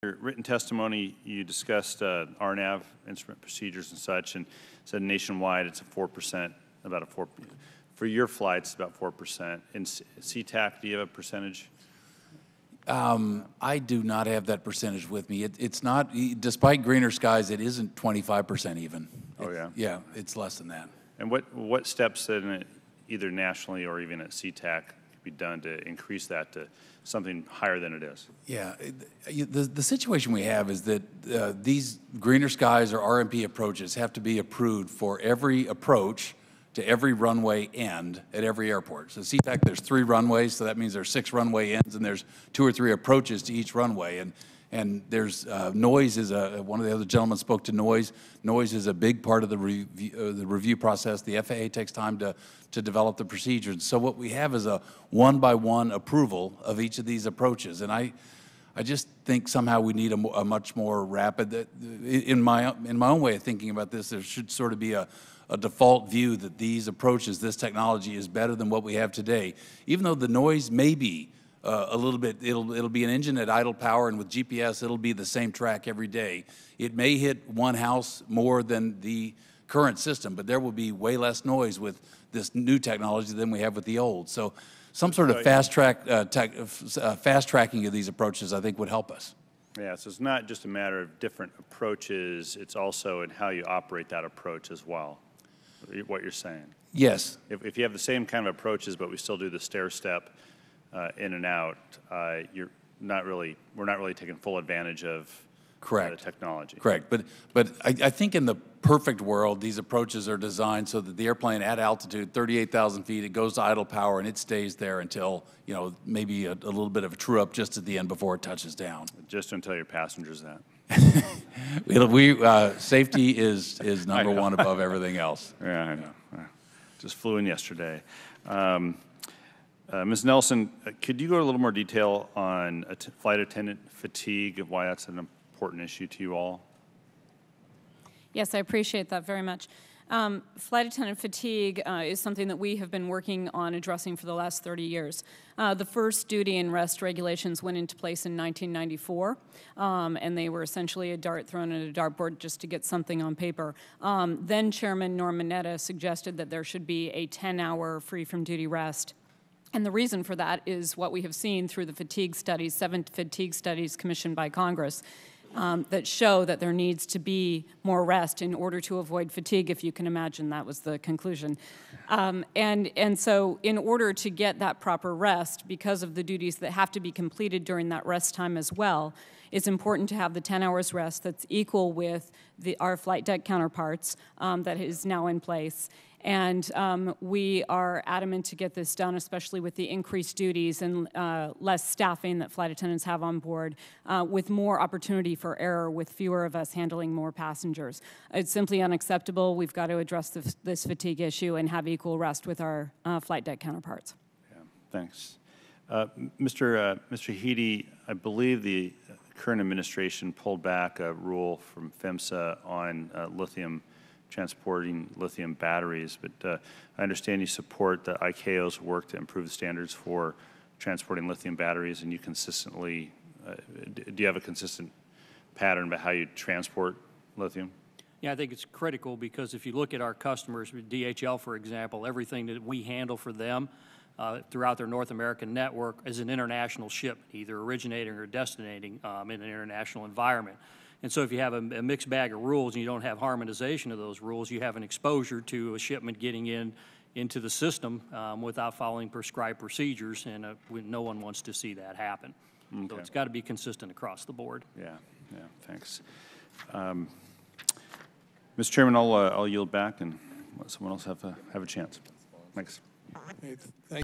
your written testimony, you discussed RNAV, instrument procedures and such, and said nationwide it's a 4%, about a 4%. For your flights, about 4%. In SeaTac, do you have a percentage? I do not have that percentage with me. It's not, despite greener skies, it isn't 25% even. Oh, yeah? Yeah, it's less than that. And what steps then, either nationally or even at SeaTac, could be done to increase that to something higher than it is? Yeah, the situation we have is that these greener skies or RMP approaches have to be approved for every approach to every runway end at every airport. So SeaTac, there's 3 runways, so that means there's 6 runway ends, and there's 2 or 3 approaches to each runway. And there's noise is one of the other gentlemen spoke to noise. Noise is a big part of the review process. The FAA takes time to develop the procedures. So what we have is a one-by-one approval of each of these approaches. And I just think somehow we need a much more rapid. In my own way of thinking about this, there should sort of be a default view that these approaches, this technology is better than what we have today, even though the noise may be a little bit, it'll be an engine at idle power, and with GPS, it'll be the same track every day. It may hit one house more than the current system, but there will be way less noise with this new technology than we have with the old. So some sort of fast tracking of these approaches, I think, would help us. Yeah, so it's not just a matter of different approaches, it's also in how you operate that approach as well, what you're saying. Yes. If you have the same kind of approaches, but we still do the stair step in and out, we're not really taking full advantage of the technology. Correct. But I think in the perfect world, these approaches are designed so that the airplane at altitude, 38,000 feet, it goes to idle power and it stays there until, you know, maybe a little bit of a true up just at the end before it touches down. Just don't tell your passengers that. Safety is number one above everything else. Yeah, I know. Just flew in yesterday. Ms. Nelson, could you go into a little more detail on flight attendant fatigue and why that's an important issue to you all? Yes, I appreciate that very much. Flight attendant fatigue is something that we have been working on addressing for the last 30 years. The first duty and rest regulations went into place in 1994, and they were essentially a dart thrown at a dartboard just to get something on paper. Then Chairman Norm Mineta suggested that there should be a 10-hour free from duty rest. And the reason for that is what we have seen through the fatigue studies, 7 fatigue studies commissioned by Congress, that show that there needs to be more rest in order to avoid fatigue, if you can imagine. That was the conclusion. And so in order to get that proper rest, because of the duties that have to be completed during that rest time as well, it's important to have the 10 hours rest that's equal with our flight deck counterparts that is now in place. And we are adamant to get this done, especially with the increased duties and less staffing that flight attendants have on board, with more opportunity for error, with fewer of us handling more passengers. It's simply unacceptable. We've got to address this fatigue issue and have equal rest with our flight deck counterparts. Yeah, thanks. Mr. Heedy, I believe the current administration pulled back a rule from PHMSA on transporting lithium batteries, but I understand you support the ICAO's work to improve the standards for transporting lithium batteries, and you consistently, do you have a consistent pattern about how you transport lithium? Yeah, I think it's critical because if you look at our customers, DHL, for example, everything that we handle for them throughout their North American network is an international shipment, either originating or destinating in an international environment. And so if you have a mixed bag of rules and you don't have harmonization of those rules, you have an exposure to a shipment getting into the system without following prescribed procedures, and no one wants to see that happen. Okay. So it's got to be consistent across the board. Yeah, thanks. Mr. Chairman, I'll yield back and let someone else have a chance. Thanks. Thank